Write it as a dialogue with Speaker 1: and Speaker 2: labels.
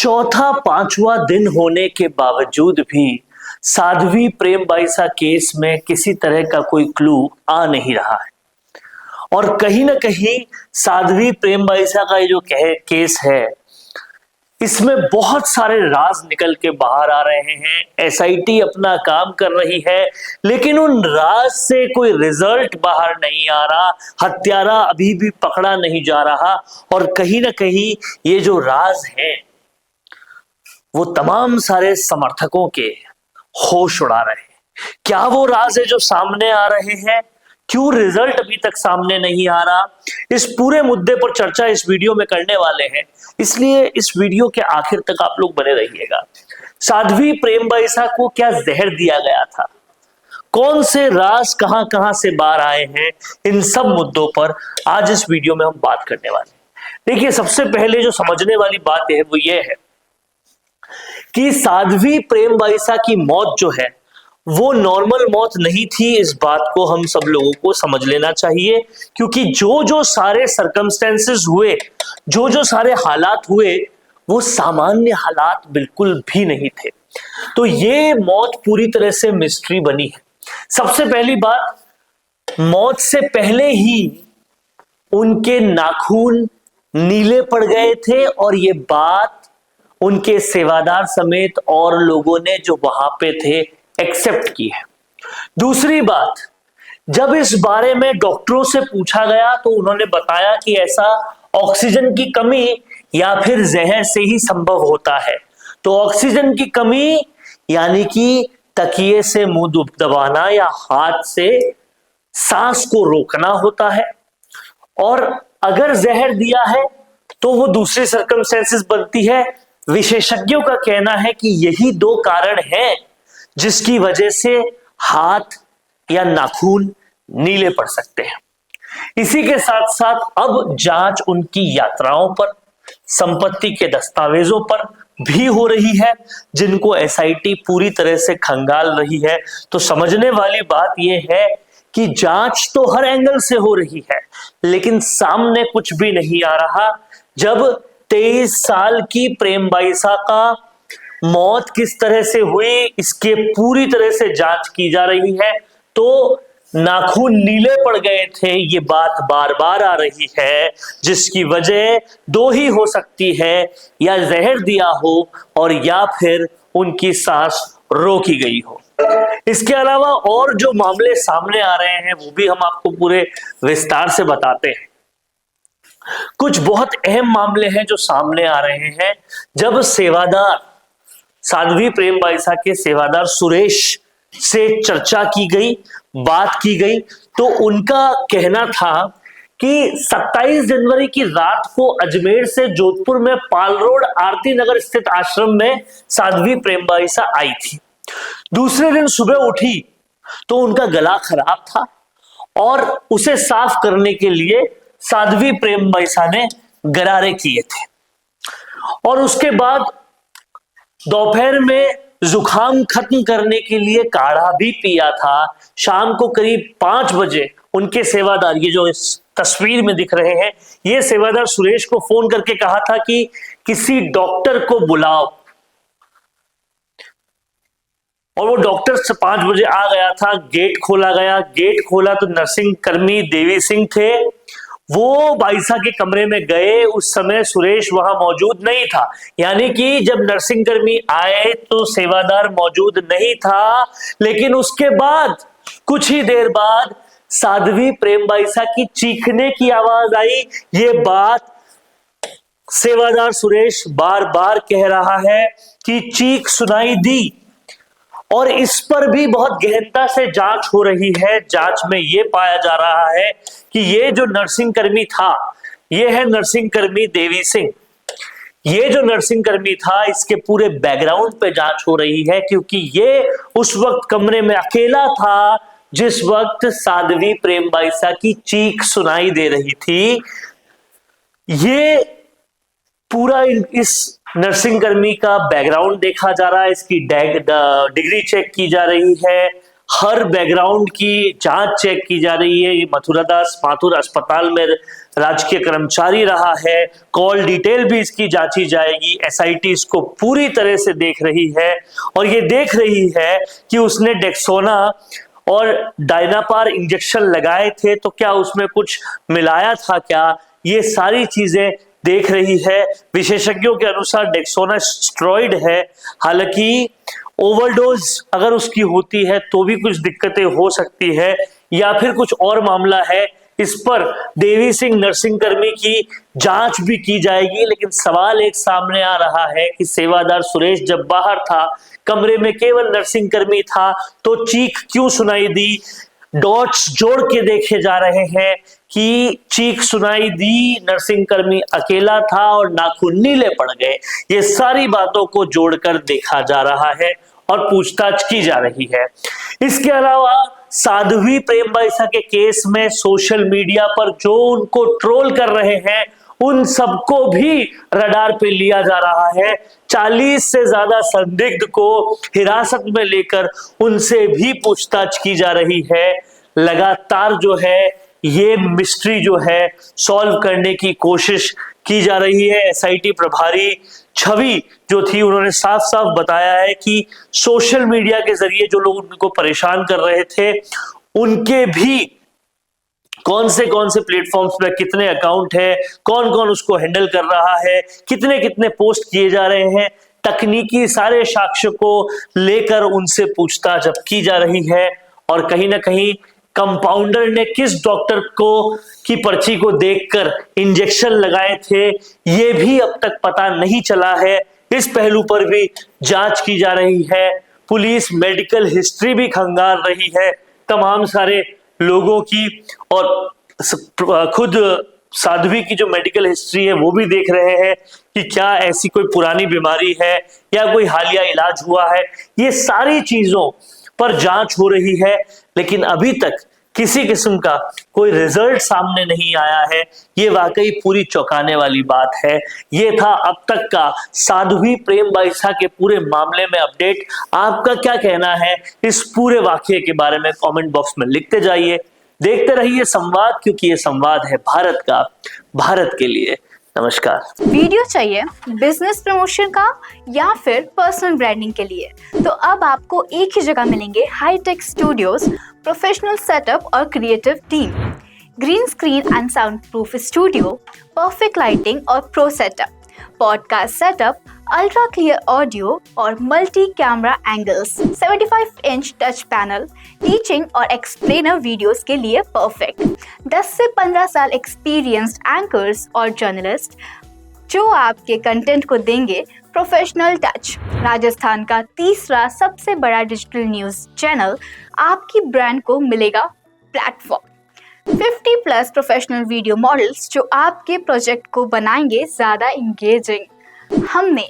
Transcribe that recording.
Speaker 1: चौथा पांचवा दिन होने के बावजूद भी साध्वी प्रेमबाईसा केस में किसी तरह का कोई क्लू आ नहीं रहा है। और कहीं ना कहीं साध्वी प्रेमबाईसा का ये जो केस है, इसमें बहुत सारे राज निकल के बाहर आ रहे हैं। एसआईटी अपना काम कर रही है, लेकिन उन राज से कोई रिजल्ट बाहर नहीं आ रहा। हत्यारा अभी भी पकड़ा नहीं जा रहा और कहीं ना कहीं ये जो राज है वो तमाम सारे समर्थकों के होश उड़ा रहे हैं। क्या वो राज है जो सामने आ रहे हैं? क्यों रिजल्ट अभी तक सामने नहीं आ रहा? इस पूरे मुद्दे पर चर्चा इस वीडियो में करने वाले हैं, इसलिए इस वीडियो के आखिर तक आप लोग बने रहिएगा। साध्वी प्रेमबाईसा को क्या जहर दिया गया था? कौन से राज कहां कहां से बाहर आए हैं? इन सब मुद्दों पर आज इस वीडियो में हम बात करने वाले हैं। देखिए, सबसे पहले जो समझने वाली बात है वो ये है कि साध्वी प्रेमबाईसा की मौत जो है वो नॉर्मल मौत नहीं थी। इस बात को हम सब लोगों को समझ लेना चाहिए, क्योंकि जो जो सारे सर्कमस्टेंसेस हुए, जो जो सारे हालात हुए, वो सामान्य हालात बिल्कुल भी नहीं थे। तो ये मौत पूरी तरह से मिस्ट्री बनी है। सबसे पहली बात, मौत से पहले ही उनके नाखून नीले पड़ गए थे और ये बात उनके सेवादार समेत और लोगों ने जो वहां पे थे एक्सेप्ट की है। दूसरी बात, जब इस बारे में डॉक्टरों से पूछा गया तो उन्होंने बताया कि ऐसा ऑक्सीजन की कमी या फिर जहर से ही संभव होता है। तो ऑक्सीजन की कमी यानी कि तकिए से मुंह दबाना या हाथ से सांस को रोकना होता है, और अगर जहर दिया है तो वो दूसरी सर्कमस्टेंसेस बनती है। विशेषज्ञों का कहना है कि यही दो कारण हैं जिसकी वजह से हाथ या नाखून नीले पड़ सकते हैं। इसी के साथ साथ अब जांच उनकी यात्राओं पर, संपत्ति के दस्तावेजों पर भी हो रही है, जिनको एसआईटी पूरी तरह से खंगाल रही है। तो समझने वाली बात यह है कि जांच तो हर एंगल से हो रही है, लेकिन सामने कुछ भी नहीं आ रहा। जब 23 साल की प्रेमबाईसा का मौत किस तरह से हुई, इसके पूरी तरह से जांच की जा रही है। तो नाखून नीले पड़ गए थे, ये बात बार बार आ रही है, जिसकी वजह दो ही हो सकती है, या जहर दिया हो और या फिर उनकी सांस रोकी गई हो। इसके अलावा और जो मामले सामने आ रहे हैं वो भी हम आपको पूरे विस्तार से बताते हैं। कुछ बहुत अहम मामले हैं जो सामने आ रहे हैं। जब सेवादार साध्वी प्रेमबाईसा के सेवादार सुरेश से चर्चा की गई, बात की गई, तो उनका कहना था कि 27 जनवरी की रात को अजमेर से जोधपुर में पाल रोड आरती नगर स्थित आश्रम में साध्वी प्रेमबाईसा आई थी। दूसरे दिन सुबह उठी तो उनका गला खराब था और उसे साफ करने के लिए साध्वी प्रेमबाईसा ने गरारे किए थे, और उसके बाद दोपहर में जुकाम खत्म करने के लिए काढ़ा भी पिया था। शाम को करीब 5 बजे उनके सेवादार, ये जो इस तस्वीर में दिख रहे हैं, ये सेवादार सुरेश को फोन करके कहा था कि किसी डॉक्टर को बुलाओ, और वो डॉक्टर 5 बजे आ गया था। गेट खोला गया, गेट खोला तो नर्सिंग कर्मी देवी सिंह थे। वो बाईसा के कमरे में गए, उस समय सुरेश वहां मौजूद नहीं था, यानी कि जब नर्सिंग कर्मी आए तो सेवादार मौजूद नहीं था। लेकिन उसके बाद कुछ ही देर बाद साध्वी प्रेमबाईसा की चीखने की आवाज आई। ये बात सेवादार सुरेश बार बार कह रहा है कि चीख सुनाई दी, और इस पर भी बहुत गहनता से जांच हो रही है। जांच में यह पाया जा रहा है कि ये जो नर्सिंग कर्मी था, ये है नर्सिंग कर्मी देवी सिंह। ये जो नर्सिंग कर्मी था, इसके पूरे बैकग्राउंड पे जांच हो रही है, क्योंकि ये उस वक्त कमरे में अकेला था जिस वक्त साध्वी प्रेमबाईसा की चीख सुनाई दे रही थी। ये पूरा इस नर्सिंग कर्मी का बैकग्राउंड देखा जा रहा है, इसकी डिग्री चेक की जा रही है, हर बैकग्राउंड की जांच चेक की जा रही है। ये मथुरादास माथुर अस्पताल में राजकीय कर्मचारी रहा है, कॉल डिटेल भी इसकी जांची जाएगी। एसआईटी इसको पूरी तरह से देख रही है और ये देख रही है कि उसने डेक्सोना और डायनापार इंजेक्शन लगाए थे तो क्या उसमें कुछ मिलाया था क्या, ये सारी चीजें देख रही है। विशेषज्ञों के अनुसार डेक्सोना स्टेरॉइड है, हालांकि ओवरडोज अगर उसकी होती है तो भी कुछ दिक्कतें हो सकती है या फिर कुछ और मामला है। इस पर देवी सिंह नर्सिंग कर्मी की जांच भी की जाएगी। लेकिन सवाल एक सामने आ रहा है कि सेवादार सुरेश जब बाहर था, कमरे में केवल नर्सिंग कर्मी था, तो चीख क्यों सुनाई दी। डॉट्स जोड़ के देखे जा रहे हैं कि चीख सुनाई दी, नर्सिंग कर्मी अकेला था और नाखून नीले पड़ गए। ये सारी बातों को जोड़कर देखा जा रहा है और पूछताछ की जा रही है। इसके अलावा साध्वी प्रेमबाईसा के केस में सोशल मीडिया पर जो उनको ट्रोल कर रहे हैं उन सबको भी रडार पे लिया जा रहा है। 40 से ज्यादा संदिग्ध को हिरासत में लेकर उनसे भी पूछताछ की जा रही है। लगातार जो है ये मिस्ट्री जो है सॉल्व करने की कोशिश की जा रही है। एसआईटी प्रभारी छवि जो थी उन्होंने साफ साफ बताया है कि सोशल मीडिया के जरिए जो लोग उनको परेशान कर रहे थे उनके भी कौन से प्लेटफॉर्म्स पे कितने अकाउंट है, कौन कौन उसको हैंडल कर रहा है, कितने कितने पोस्ट किए जा रहे हैं, तकनीकी सारे साक्ष्य को लेकर उनसे पूछताछ अब की जा रही है। और कहीं ना कहीं कंपाउंडर ने किस डॉक्टर को की पर्ची को देखकर इंजेक्शन लगाए थे ये भी अब तक पता नहीं चला है। इस पहलू पर भी जांच की जा रही है। पुलिस मेडिकल हिस्ट्री भी खंगाल रही है तमाम सारे लोगों की, और खुद साध्वी की जो मेडिकल हिस्ट्री है वो भी देख रहे हैं कि क्या ऐसी कोई पुरानी बीमारी है या कोई हालिया इलाज हुआ है। ये सारी चीजों पर जांच हो रही है, लेकिन अभी तक किसी किस्म का कोई रिजल्ट सामने नहीं आया है। ये वाकई पूरी चौंकाने वाली बात है। ये था अब तक का साध्वी प्रेमबाईसा के पूरे मामले में अपडेट। आपका क्या कहना है इस पूरे वाकये के बारे में कमेंट बॉक्स में लिखते जाइए। देखते रहिए संवाद, क्योंकि ये संवाद है भारत का, भारत के लिए। नमस्कार।
Speaker 2: वीडियो चाहिए बिजनेस प्रमोशन का या फिर पर्सनल ब्रांडिंग के लिए, तो अब आपको एक ही जगह मिलेंगे हाईटेक स्टूडियोज, प्रोफेशनल सेटअप और creative team, green screen and sound proof studio, perfect lighting और pro setup, podcast setup, ultra clear audio और multi camera angles, 75 inch touch panel, teaching और एक्सप्लेनर वीडियोस के लिए परफेक्ट। 10 से 15 साल experienced anchors और journalist जो आपके कंटेंट को देंगे प्रोफेशनल टच। राजस्थान का तीसरा सबसे बड़ा डिजिटल न्यूज चैनल आपकी ब्रांड को मिलेगा प्लेटफॉर्म। 50+ प्रोफेशनल वीडियो मॉडल्स जो आपके प्रोजेक्ट को बनाएंगे ज्यादा इंगेजिंग। हमने